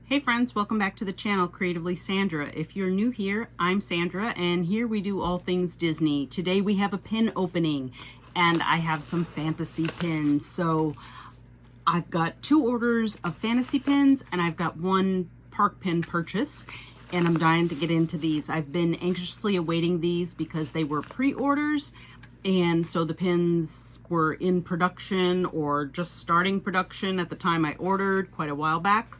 Hey friends, welcome back to the channel, Creatively Sandra. If you're new here, I'm Sandra, and here we do all things Disney. Today we have a pin opening, and I have some fantasy pins. So I've got 2 orders of fantasy pins, and I've got 1 park pin purchase, and I'm dying to get into these. I've been anxiously awaiting these because they were pre-orders, and so the pins were in production or just starting production at the time I ordered quite a while back.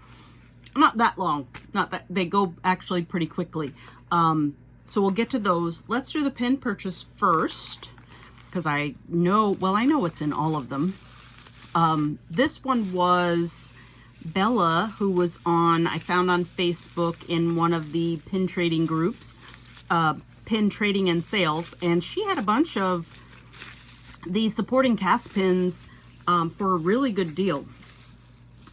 Not that long, not that they go actually pretty quickly. So we'll get to those. Let's do the pin purchase first because I know what's in all of them. This one was Bella, who was I found on Facebook in one of the pin trading groups, pin trading and sales, and she had a bunch of the supporting cast pins for a really good deal.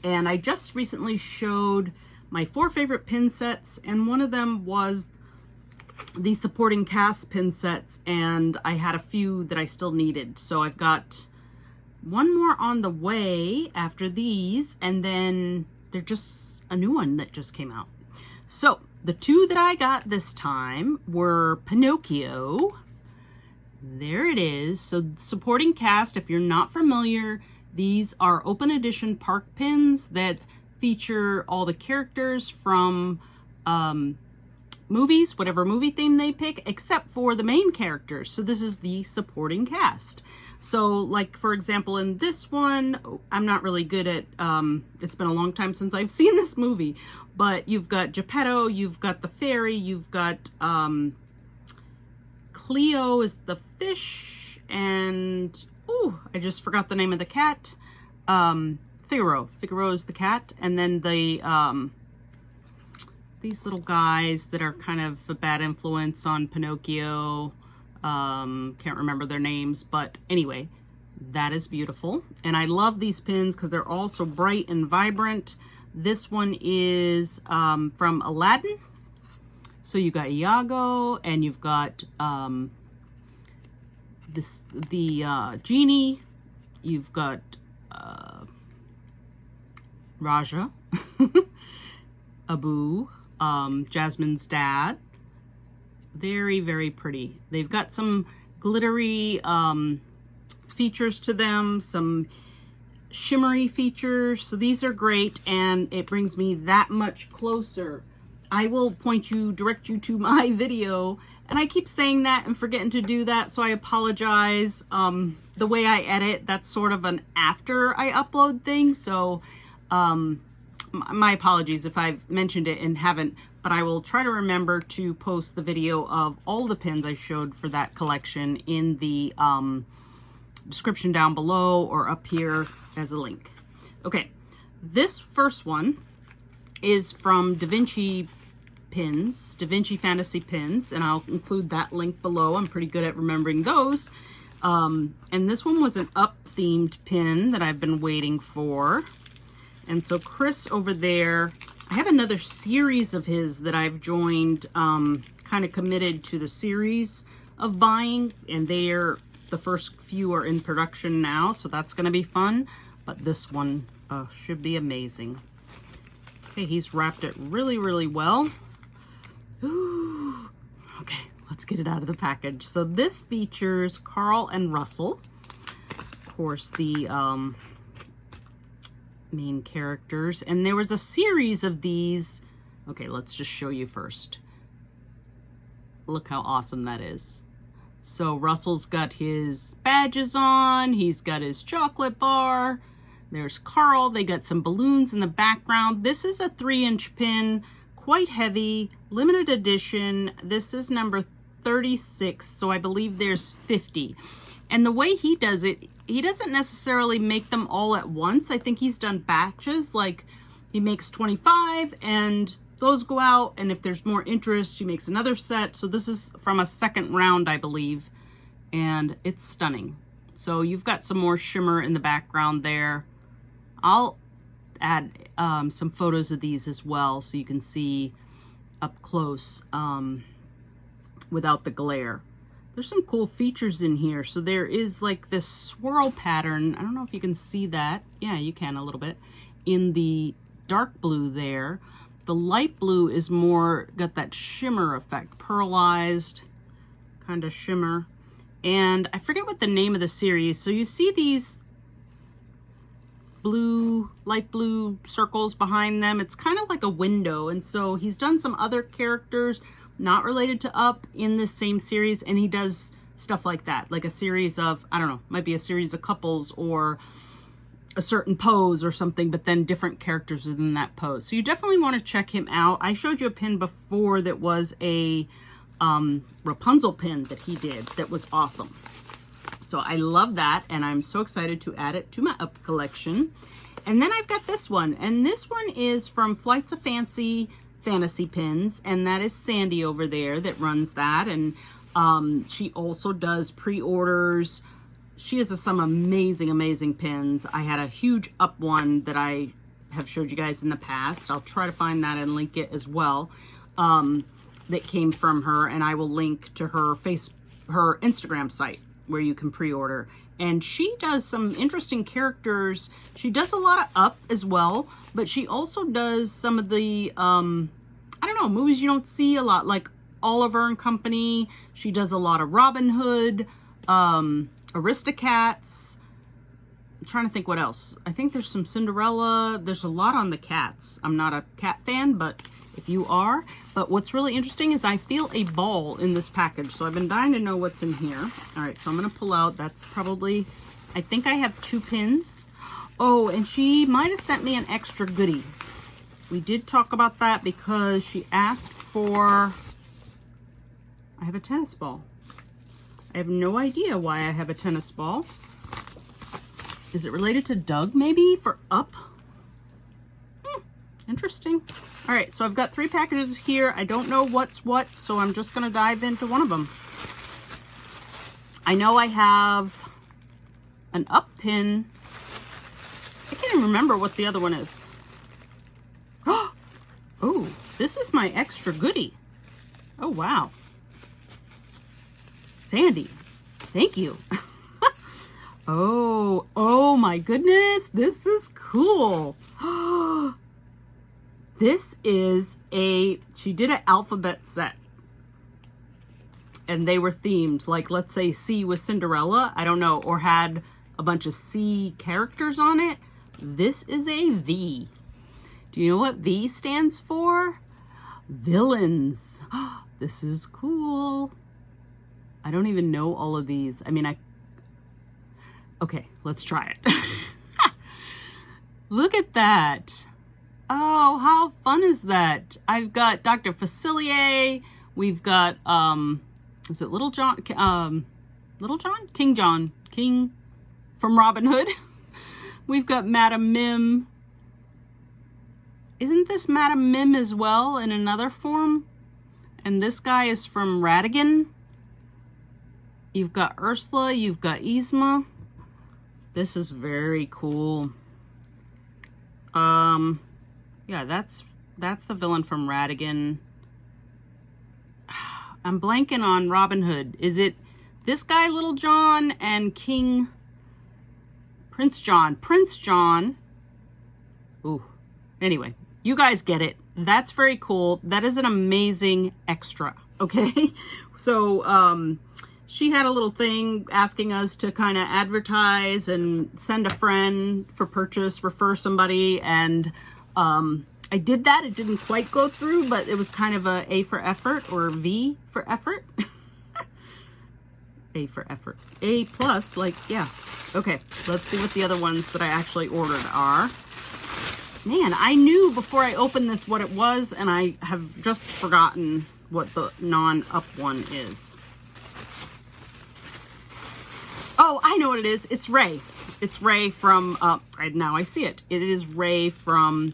And I just recently showed my 4 favorite pin sets, and one of them was the supporting cast pin sets, and I had a few that I still needed. So I've got 1 more on the way after these, and then there's just a new one that just came out. So the 2 that I got this time were Pinocchio. There it is. So supporting cast, if you're not familiar, these are open edition park pins that feature all the characters from movies, whatever movie theme they pick, except for the main characters. So this is the supporting cast. So like, for example, in this one, I'm not really good at, it's been a long time since I've seen this movie, but you've got Geppetto, you've got the fairy, you've got Cleo is the fish, and I just forgot the name of the cat. Figaro is the cat, and then the these little guys that are kind of a bad influence on Pinocchio. Can't remember their names, but anyway, that is beautiful. And I love these pins because they're all so bright and vibrant. This one is from Aladdin. So you got Iago, and you've got the genie, you've got Raja, Abu, Jasmine's dad. Very, very pretty. They've got some glittery features to them, some shimmery features. So these are great, and it brings me that much closer. I will direct you to my video, and I keep saying that and forgetting to do that, so I apologize. The way I edit, that's sort of an after I upload thing, so my apologies if I've mentioned it and haven't, but I will try to remember to post the video of all the pins I showed for that collection in the description down below or up here as a link. Okay, this first one is from DaVinci Pins, DaVinci Fantasy Pins, and I'll include that link below. I'm pretty good at remembering those. And this one was an up-themed pin that I've been waiting for. And so Chris over there, I have another series of his that I've joined, kind of committed to the series of buying, and the first few are in production now, so that's going to be fun. But this one should be amazing. Okay, he's wrapped it really, really well. Ooh. Okay, let's get it out of the package. So this features Carl and Russell, of course, the main characters. And there was a series of these. Okay, let's just show you first. Look how awesome that is. So Russell's got his badges on. He's got his chocolate bar. There's Carl. They got some balloons in the background. This is a 3-inch pin, quite heavy, limited edition. This is number 36, so I believe there's 50. And the way he does it, he doesn't necessarily make them all at once. I think he's done batches, like he makes 25 and those go out, and if there's more interest, he makes another set. So this is from a second round, I believe, and it's stunning. So you've got some more shimmer in the background there. I'll add some photos of these as well so you can see up close without the glare. There's some cool features in here. So there is like this swirl pattern. I don't know if you can see that. Yeah, you can a little bit. In the dark blue there. The light blue is more, got that shimmer effect, pearlized kind of shimmer. And I forget what the name of the series. So you see these blue, light blue circles behind them. It's kind of like a window. And so he's done some other characters not related to Up in this same series. And he does stuff like that, like a series of, I don't know, might be a series of couples or a certain pose or something, but then different characters within that pose. So you definitely want to check him out. I showed you a pin before that was a Rapunzel pin that he did that was awesome. So I love that, and I'm so excited to add it to my Up collection. And then I've got this one, and this one is from Flights of Fancy Fantasy Pins, and that is Sandy over there that runs that. And she also does pre-orders. She has some amazing pins. I had a huge Up one that I have showed you guys in the past. I'll try to find that and link it as well. That came from her, and I will link to her Instagram site where you can pre-order. And she does some interesting characters. She does a lot of Up as well, but she also does some of the I don't know, movies you don't see a lot, like Oliver and Company. She does a lot of Robin Hood, Aristocats. I'm trying to think what else. I think there's some Cinderella. There's a lot on the cats. I'm not a cat fan, but if you are. But what's really interesting is I feel a ball in this package. So I've been dying to know what's in here. All right, so I'm going to pull out. That's probably, I think I have 2 pins. Oh, and she might have sent me an extra goodie. We did talk about that because she asked for, I have a tennis ball. I have no idea why I have a tennis ball. Is it related to Doug maybe for Up? Interesting. All right, so I've got 3 packages here. I don't know what's what, so I'm just gonna dive into one of them. I know I have an Up pin. I can't even remember what the other one is. Oh, this is my extra goodie. Oh, wow. Sandy, thank you. Oh my goodness, this is cool. This is she did an alphabet set. And they were themed, like let's say C was Cinderella, I don't know, or had a bunch of C characters on it. This is a V. Do you know what V stands for? Villains. This is cool. I don't even know all of these. I mean, okay, let's try it. Look at that. Oh, how fun is that? I've got Dr. Facilier. We've got, is it Little John? Little John? King John. King from Robin Hood. We've got Madam Mim. Isn't this Madam Mim as well in another form? And this guy is from Ratigan. You've got Ursula, you've got Yzma. This is very cool. Yeah, that's the villain from Ratigan. I'm blanking on Robin Hood. Is it this guy, Little John, and Prince John? Prince John. Ooh. Anyway, you guys get it. That's very cool. That is an amazing extra. Okay. So, she had a little thing asking us to kind of advertise and send a friend for purchase, refer somebody. And I did that. It didn't quite go through, but it was kind of a for effort or V for effort. A for effort. A plus, like, yeah. Okay, let's see what the other ones that I actually ordered are. Man, I knew before I opened this what it was, and I have just forgotten what the non-Up one is. Oh, I know what it is. It's Ray. It's Ray from, now I see it. It is Ray from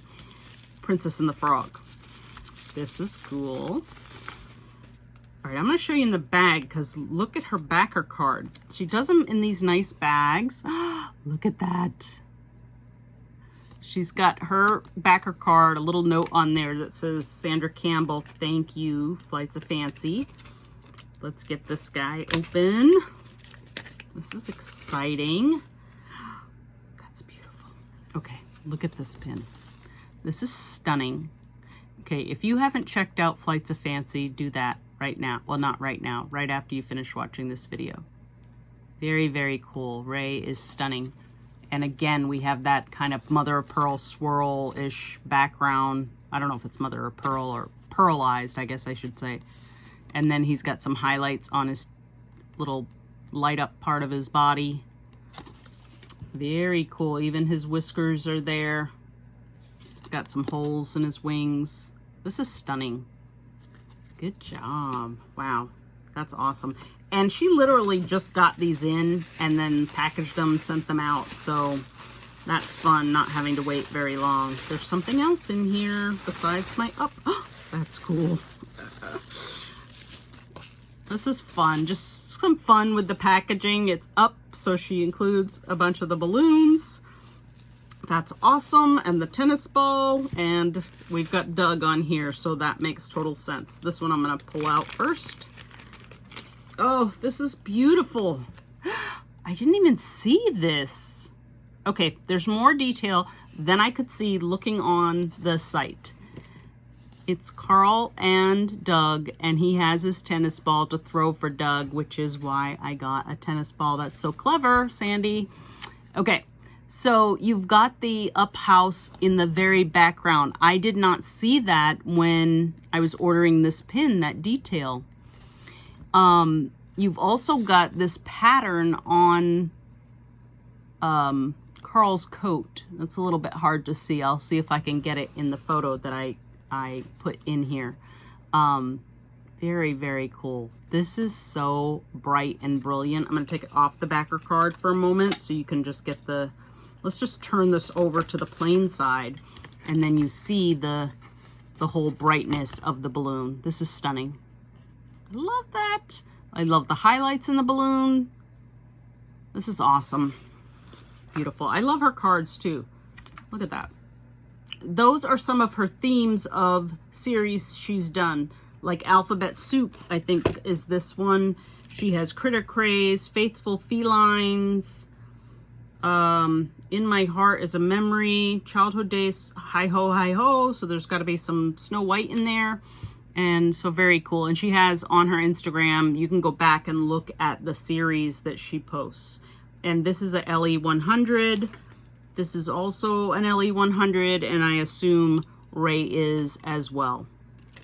Princess and the Frog. This is cool. All right, I'm going to show you in the bag because look at her backer card. She does them in these nice bags. Look at that. She's got her backer card, a little note on there that says, Sandra Campbell, thank you, Flights of Fancy. Let's get this guy open. This is exciting. That's beautiful. Okay, look at this pin. This is stunning. Okay, if you haven't checked out Flights of Fancy, do that right now. Well, not right now, right after you finish watching this video. Very, very cool. Ray is stunning. And again, we have that kind of mother of pearl swirl-ish background. I don't know if it's mother of pearl or pearlized, I guess I should say. And then he's got some highlights on his little light up part of his body. Very cool. Even his whiskers are there. He's got some holes in his wings. This is stunning. Good job. Wow, that's awesome. And she literally just got these in and then packaged them, sent them out. So that's fun, not having to wait very long. There's something else in here besides my, oh, that's cool. This is fun, just some fun with the packaging. It's up, so she includes a bunch of the balloons. That's awesome, and the tennis ball, and we've got Doug on here, so that makes total sense. This one I'm gonna pull out first. Oh, this is beautiful. I didn't even see this. Okay, there's more detail than I could see looking on the site. It's Carl and Doug, and he has his tennis ball to throw for Doug, which is why I got a tennis ball. That's so clever, Sandy. Okay, so you've got the up house in the very background. I did not see that when I was ordering this pin, that detail. You've also got this pattern on Carl's coat. That's a little bit hard to see. I'll see if I can get it in the photo that I put in here. Very, very cool. This is so bright and brilliant. I'm going to take it off the backer card for a moment so you can just get the, let's just turn this over to the plain side, and then you see the whole brightness of the balloon. This is stunning. I love that. I love the highlights in the balloon. This is awesome. Beautiful. I love her cards too. Look at that. Those are some of her themes of series she's done. Like Alphabet Soup, I think, is this one. She has Critter Craze, Faithful Felines, In My Heart is a Memory, Childhood Days, Hi Ho, Hi Ho. So there's got to be some Snow White in there. And so very cool. And she has on her Instagram, you can go back and look at the series that she posts. And this is a LE100. This is also an LE100, and I assume Ray is as well.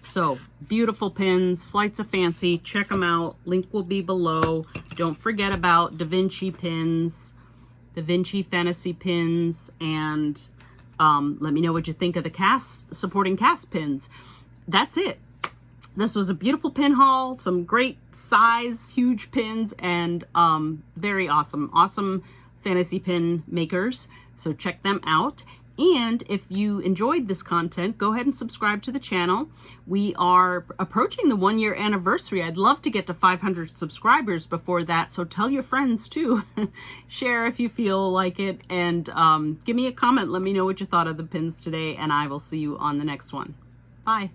So beautiful pins, Flights of Fancy. Check them out. Link will be below. Don't forget about DaVinci Pins, DaVinci Fantasy Pins, and let me know what you think of the supporting cast pins. That's it. This was a beautiful pin haul, some great size, huge pins, and very awesome fantasy pin makers. So check them out. And if you enjoyed this content, go ahead and subscribe to the channel. We are approaching the 1-year anniversary. I'd love to get to 500 subscribers before that, so tell your friends too. Share if you feel like it, and give me a comment. Let me know what you thought of the pins today, and I will see you on the next one. Bye.